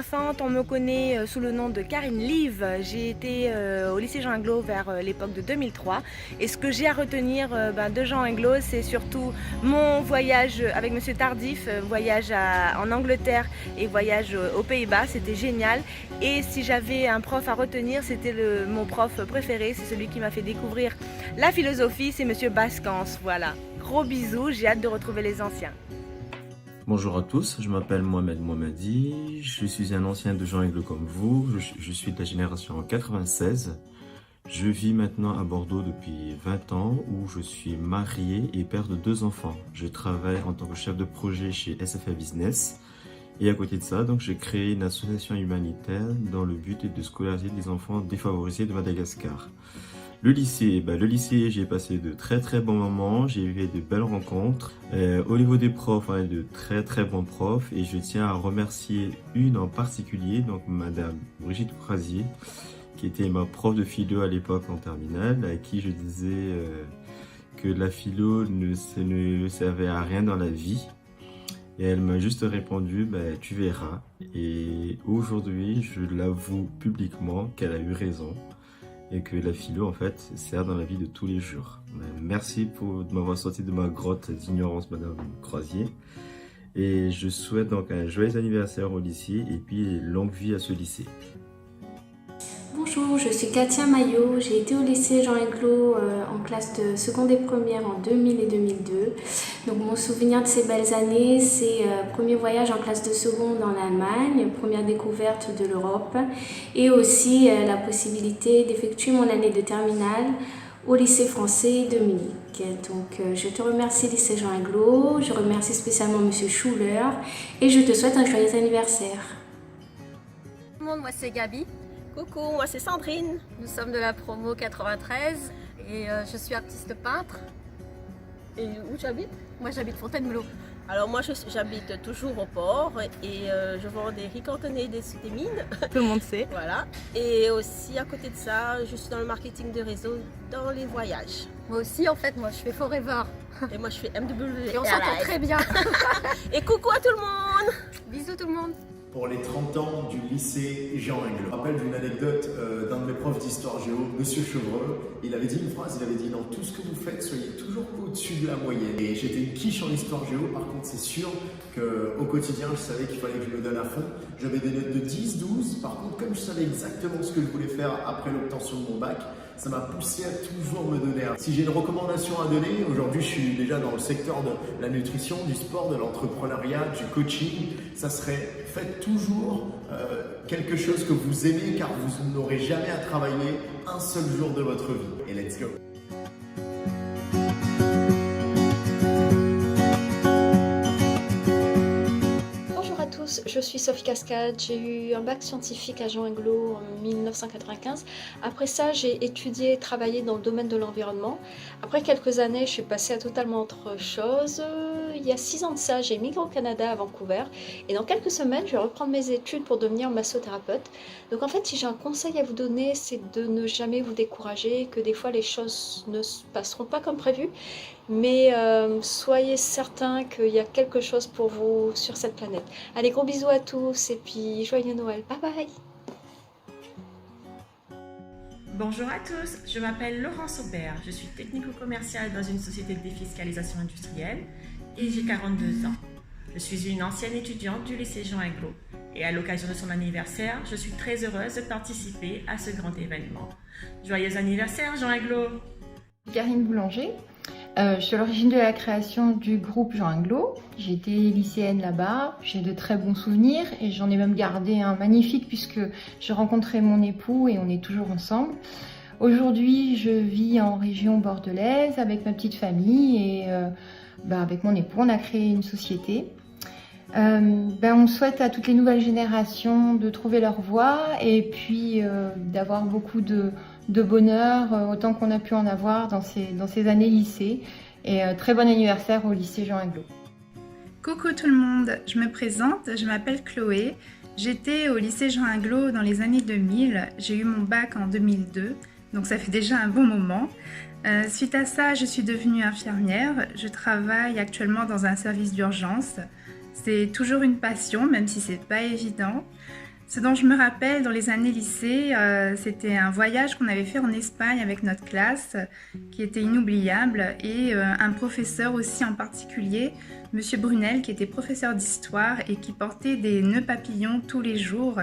enfante, on me connaît sous le nom de Karine Live. J'ai été au lycée Jean Inglo vers l'époque de 2003. Et ce que j'ai à retenir de Jean Inglo, c'est surtout mon voyage avec Monsieur Tardif, voyage en Angleterre et voyage aux Pays-Bas. C'était génial. Et si j'avais un prof à retenir, c'était mon prof préféré. C'est celui qui m'a fait découvrir la philosophie, c'est Monsieur Bascans. Voilà. Gros bisous, j'ai hâte de retrouver les anciens. Bonjour à tous, je m'appelle Mohamed Mohamedi, je suis un ancien de Jean Inglo comme vous, je suis de la génération 96. Je vis maintenant à Bordeaux depuis 20 ans où je suis marié et père de 2 enfants. Je travaille en tant que chef de projet chez SFA Business et à côté de ça, donc j'ai créé une association humanitaire dans le but de scolariser des enfants défavorisés de Madagascar. Le lycée, j'ai passé de très bons moments, j'ai eu de belles rencontres. Au niveau des profs, on a de très bons profs et je tiens à remercier une en particulier, donc Madame Brigitte Croisier, qui était ma prof de philo à l'époque en terminale, à qui je disais que la philo ne servait à rien dans la vie. Et elle m'a juste répondu, tu verras. Et aujourd'hui, je l'avoue publiquement qu'elle a eu raison. Et que la philo, en fait, sert dans la vie de tous les jours. Merci de m'avoir sorti de ma grotte d'ignorance, Madame Croisier. Et je souhaite donc un joyeux anniversaire au lycée et puis longue vie à ce lycée. Bonjour, je suis Katia Maillot, j'ai été au lycée Jean Inglo en classe de seconde et première en 2000 et 2002. Donc mon souvenir de ces belles années, c'est premier voyage en classe de seconde en Allemagne, première découverte de l'Europe et aussi la possibilité d'effectuer mon année de terminale au lycée français de Munich. Donc je te remercie lycée Jean Inglo, je remercie spécialement Monsieur Schuller et je te souhaite un joyeux anniversaire. Tout le monde, moi c'est Gabi. Coucou, moi c'est Sandrine. Nous sommes de la promo 93 et je suis artiste peintre. Et où tu habites? Moi j'habite Fontainebleau. Alors moi j'habite toujours au port et je vends des riz cantonais et des mines. Tout le monde sait. Voilà. Et aussi à côté de ça, je suis dans le marketing de réseau dans les voyages. Moi aussi en fait, moi je fais Forever. Et moi je fais MW. Et on s'entend très bien. Et coucou à tout le monde. Bisous tout le monde. Pour les 30 ans du lycée Jean Inglo. Je me rappelle d'une anecdote d'un de mes profs d'histoire géo, Monsieur Chevreux. Il avait dit une phrase, il avait dit « Dans tout ce que vous faites, soyez toujours au-dessus de la moyenne ». Et j'étais une quiche en histoire géo, par contre c'est sûr qu'au quotidien, je savais qu'il fallait que je me donne à fond. J'avais des notes de 10, 12, par contre comme je savais exactement ce que je voulais faire après l'obtention de mon bac, ça m'a poussé à toujours me donner à. Si j'ai une recommandation à donner, aujourd'hui je suis déjà dans le secteur de la nutrition, du sport, de l'entrepreneuriat, du coaching, ça serait faites toujours quelque chose que vous aimez car vous n'aurez jamais à travailler un seul jour de votre vie. Et let's go! Je suis Sophie Cascade, j'ai eu un bac scientifique à Jean Inglo en 1995. Après ça, j'ai étudié et travaillé dans le domaine de l'environnement. Après quelques années, je suis passée à totalement autre chose. Il y a 6 ans de ça, j'ai migré au Canada à Vancouver. Et dans quelques semaines, je vais reprendre mes études pour devenir massothérapeute. Donc en fait, si j'ai un conseil à vous donner, c'est de ne jamais vous décourager, que des fois les choses ne se passeront pas comme prévu. Mais soyez certains qu'il y a quelque chose pour vous sur cette planète. Allez, gros bisous à tous et puis joyeux Noël. Bye bye. Bonjour à tous, je m'appelle Laurence Aubert, je suis technico-commerciale dans une société de défiscalisation industrielle et j'ai 42 ans. Je suis une ancienne étudiante du lycée Jean Inglo et à l'occasion de son anniversaire, je suis très heureuse de participer à ce grand événement. Joyeux anniversaire Jean Inglo! Karine Boulanger. Je suis à l'origine de la création du groupe Jean Inglo. J'ai été lycéenne là-bas, j'ai de très bons souvenirs et j'en ai même gardé un magnifique puisque j'ai rencontré mon époux et on est toujours ensemble. Aujourd'hui, je vis en région bordelaise avec ma petite famille et avec mon époux, on a créé une société. On souhaite à toutes les nouvelles générations de trouver leur voie et puis d'avoir beaucoup de bonheur, autant qu'on a pu en avoir dans ces années lycée. Et très bon anniversaire au lycée Jean Inglo. Coucou tout le monde, je me présente, je m'appelle Chloé. J'étais au lycée Jean Inglo dans les années 2000, j'ai eu mon bac en 2002, donc ça fait déjà un bon moment. Suite à ça, je suis devenue infirmière, je travaille actuellement dans un service d'urgence. C'est toujours une passion, même si c'est pas évident. Ce dont je me rappelle dans les années lycée, c'était un voyage qu'on avait fait en Espagne avec notre classe qui était inoubliable et un professeur aussi en particulier, Monsieur Brunel, qui était professeur d'histoire et qui portait des nœuds papillons tous les jours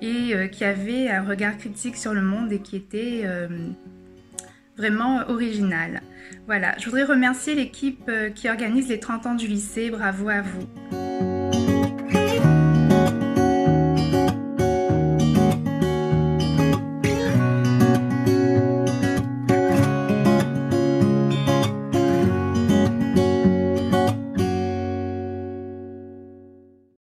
et qui avait un regard critique sur le monde et qui était vraiment original. Voilà, je voudrais remercier l'équipe qui organise les 30 ans du lycée, bravo à vous.